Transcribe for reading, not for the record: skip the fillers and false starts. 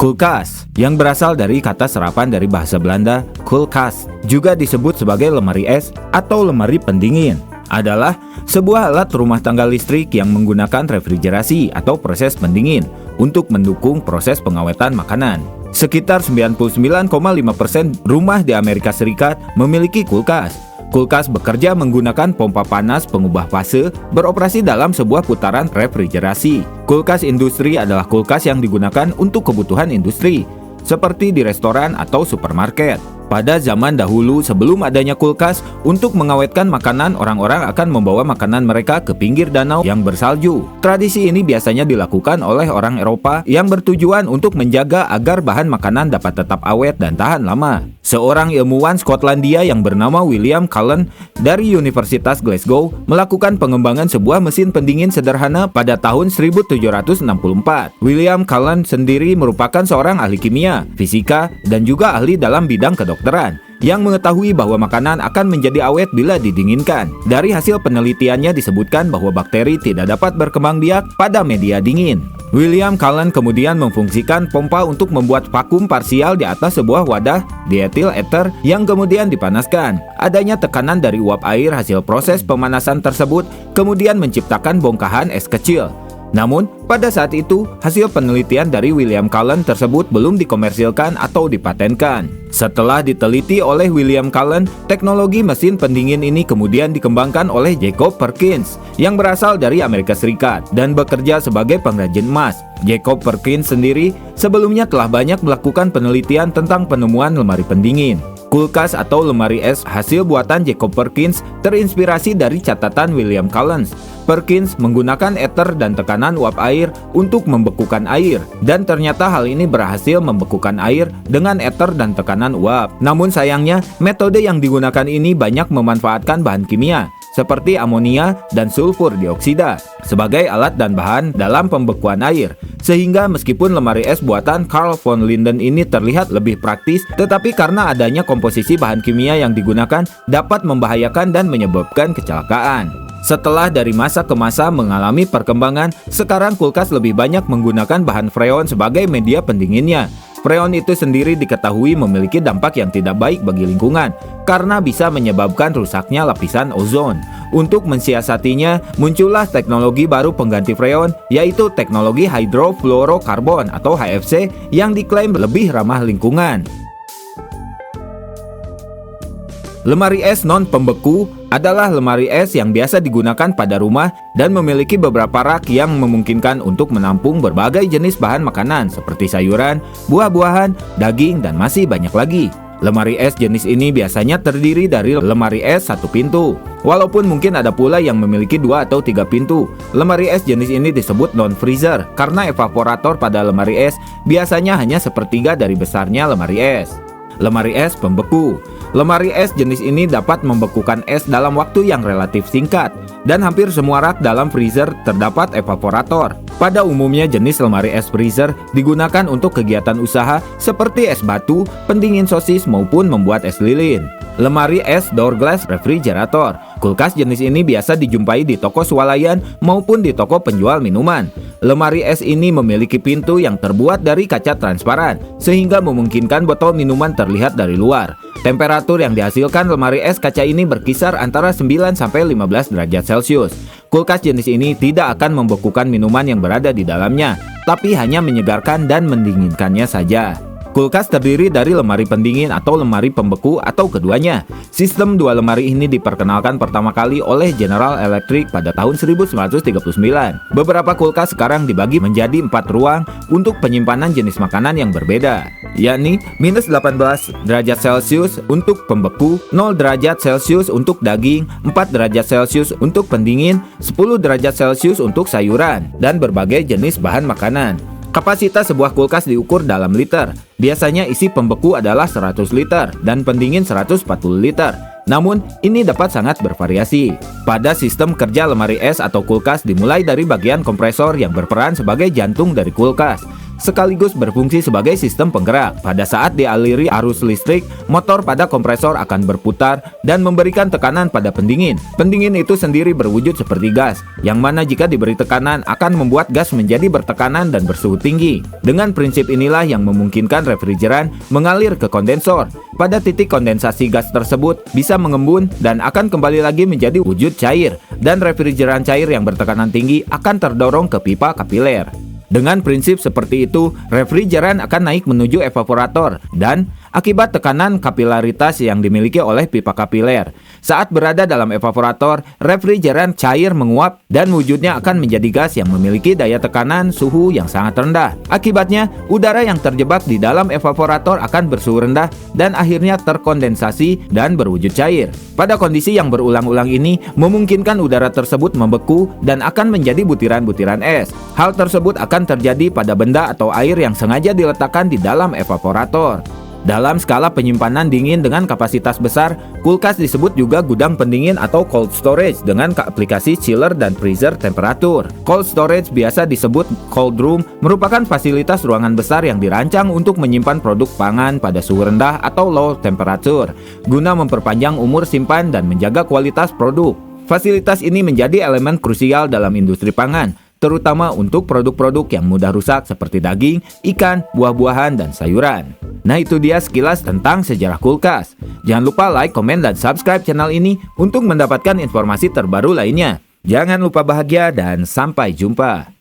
Kulkas, yang berasal dari kata serapan dari bahasa Belanda kulkas, juga disebut sebagai lemari es atau lemari pendingin, adalah sebuah alat rumah tangga listrik yang menggunakan refrigerasi atau proses pendingin untuk mendukung proses pengawetan makanan. Sekitar 99,5% rumah di Amerika Serikat memiliki kulkas. Kulkas bekerja menggunakan pompa panas pengubah fase beroperasi dalam sebuah putaran refrigerasi. Kulkas industri adalah kulkas yang digunakan untuk kebutuhan industri, seperti di restoran atau supermarket. Pada zaman dahulu sebelum adanya kulkas, untuk mengawetkan makanan, orang-orang akan membawa makanan mereka ke pinggir danau yang bersalju. Tradisi ini biasanya dilakukan oleh orang Eropa yang bertujuan untuk menjaga agar bahan makanan dapat tetap awet dan tahan lama. Seorang ilmuwan Skotlandia yang bernama William Cullen dari Universitas Glasgow melakukan pengembangan sebuah mesin pendingin sederhana pada tahun 1764. William Cullen sendiri merupakan seorang ahli kimia, fisika, dan juga ahli dalam bidang kedokteran yang mengetahui bahwa makanan akan menjadi awet bila didinginkan. Dari hasil penelitiannya disebutkan bahwa bakteri tidak dapat berkembang biak pada media dingin. William Cullen kemudian memfungsikan pompa untuk membuat vakum parsial di atas sebuah wadah dietil ether yang kemudian dipanaskan. Adanya tekanan dari uap air hasil proses pemanasan tersebut kemudian menciptakan bongkahan es kecil. Namun, pada saat itu, hasil penelitian dari William Cullen tersebut belum dikomersilkan atau dipatenkan. Setelah diteliti oleh William Cullen, teknologi mesin pendingin ini kemudian dikembangkan oleh Jacob Perkins yang berasal dari Amerika Serikat dan bekerja sebagai pengrajin emas. Jacob Perkins sendiri sebelumnya telah banyak melakukan penelitian tentang penemuan lemari pendingin. Kulkas atau lemari es hasil buatan Jacob Perkins terinspirasi dari catatan William Cullen. Perkins menggunakan ether dan tekanan uap air untuk membekukan air, dan ternyata hal ini berhasil membekukan air dengan ether dan tekanan uap. Namun sayangnya, metode yang digunakan ini banyak memanfaatkan bahan kimia seperti amonia dan sulfur dioksida sebagai alat dan bahan dalam pembekuan air, sehingga meskipun lemari es buatan Carl von Linden ini terlihat lebih praktis, tetapi karena adanya komposisi bahan kimia yang digunakan dapat membahayakan dan menyebabkan kecelakaan. Setelah dari masa ke masa mengalami perkembangan, sekarang kulkas lebih banyak menggunakan bahan freon sebagai media pendinginnya. Freon itu sendiri diketahui memiliki dampak yang tidak baik bagi lingkungan karena bisa menyebabkan rusaknya lapisan ozon. Untuk mensiasatinya, muncullah teknologi baru pengganti freon, yaitu teknologi hydrofluorokarbon atau HFC yang diklaim lebih ramah lingkungan. Lemari es non-pembeku adalah lemari es yang biasa digunakan pada rumah dan memiliki beberapa rak yang memungkinkan untuk menampung berbagai jenis bahan makanan seperti sayuran, buah-buahan, daging, dan masih banyak lagi. Lemari es jenis ini biasanya terdiri dari lemari es satu pintu, walaupun mungkin ada pula yang memiliki 2 atau 3 pintu. Lemari es jenis ini disebut non-freezer karena evaporator pada lemari es biasanya hanya sepertiga dari besarnya lemari es. Lemari es pembeku. Lemari es jenis ini dapat membekukan es dalam waktu yang relatif singkat, dan hampir semua rak dalam freezer terdapat evaporator. Pada umumnya jenis lemari es freezer digunakan untuk kegiatan usaha seperti es batu, pendingin sosis maupun membuat es lilin. Lemari es door glass refrigerator. Kulkas jenis ini biasa dijumpai di toko swalayan maupun di toko penjual minuman. Lemari es ini memiliki pintu yang terbuat dari kaca transparan, sehingga memungkinkan botol minuman terlihat dari luar. Temperatur yang dihasilkan lemari es kaca ini berkisar antara 9-15 derajat Celcius. Kulkas jenis ini tidak akan membekukan minuman yang berada di dalamnya, tapi hanya menyegarkan dan mendinginkannya saja. Kulkas terdiri dari lemari pendingin atau lemari pembeku atau keduanya. Sistem dua lemari ini diperkenalkan pertama kali oleh General Electric pada tahun 1939. Beberapa kulkas sekarang dibagi menjadi 4 ruang untuk penyimpanan jenis makanan yang berbeda, yakni minus 18 derajat Celcius untuk pembeku, 0 derajat Celcius untuk daging, 4 derajat Celcius untuk pendingin, 10 derajat Celcius untuk sayuran, dan berbagai jenis bahan makanan. Kapasitas sebuah kulkas diukur dalam liter. Biasanya isi pembeku adalah 100 liter dan pendingin 140 liter. Namun, ini dapat sangat bervariasi. Pada sistem kerja lemari es atau kulkas dimulai dari bagian kompresor yang berperan sebagai jantung dari kulkas, sekaligus berfungsi sebagai sistem penggerak. Pada saat dialiri arus listrik, motor pada kompresor akan berputar dan memberikan tekanan pada pendingin. Pendingin itu sendiri berwujud seperti gas, yang mana jika diberi tekanan akan membuat gas menjadi bertekanan dan bersuhu tinggi. Dengan prinsip inilah yang memungkinkan refrigeran mengalir ke kondensor. Pada titik kondensasi gas tersebut bisa mengembun dan akan kembali lagi menjadi wujud cair, dan refrigeran cair yang bertekanan tinggi akan terdorong ke pipa kapiler. Dengan prinsip seperti itu, refrigeran akan naik menuju evaporator dan akibat tekanan kapilaritas yang dimiliki oleh pipa kapiler. Saat berada dalam evaporator, refrigeran cair menguap dan wujudnya akan menjadi gas yang memiliki daya tekanan suhu yang sangat rendah. Akibatnya, udara yang terjebak di dalam evaporator akan bersuhu rendah dan akhirnya terkondensasi dan berwujud cair. Pada kondisi yang berulang-ulang ini, memungkinkan udara tersebut membeku dan akan menjadi butiran-butiran es. Hal tersebut akan terjadi pada benda atau air yang sengaja diletakkan di dalam evaporator. Dalam skala penyimpanan dingin dengan kapasitas besar, kulkas disebut juga gudang pendingin atau cold storage dengan aplikasi chiller dan freezer temperatur. Cold storage biasa disebut cold room, merupakan fasilitas ruangan besar yang dirancang untuk menyimpan produk pangan pada suhu rendah atau low temperature, guna memperpanjang umur simpan dan menjaga kualitas produk. Fasilitas ini menjadi elemen krusial dalam industri pangan, terutama untuk produk-produk yang mudah rusak seperti daging, ikan, buah-buahan, dan sayuran. Nah, itu dia sekilas tentang sejarah kulkas. Jangan lupa like, komen, dan subscribe channel ini untuk mendapatkan informasi terbaru lainnya. Jangan lupa bahagia dan sampai jumpa.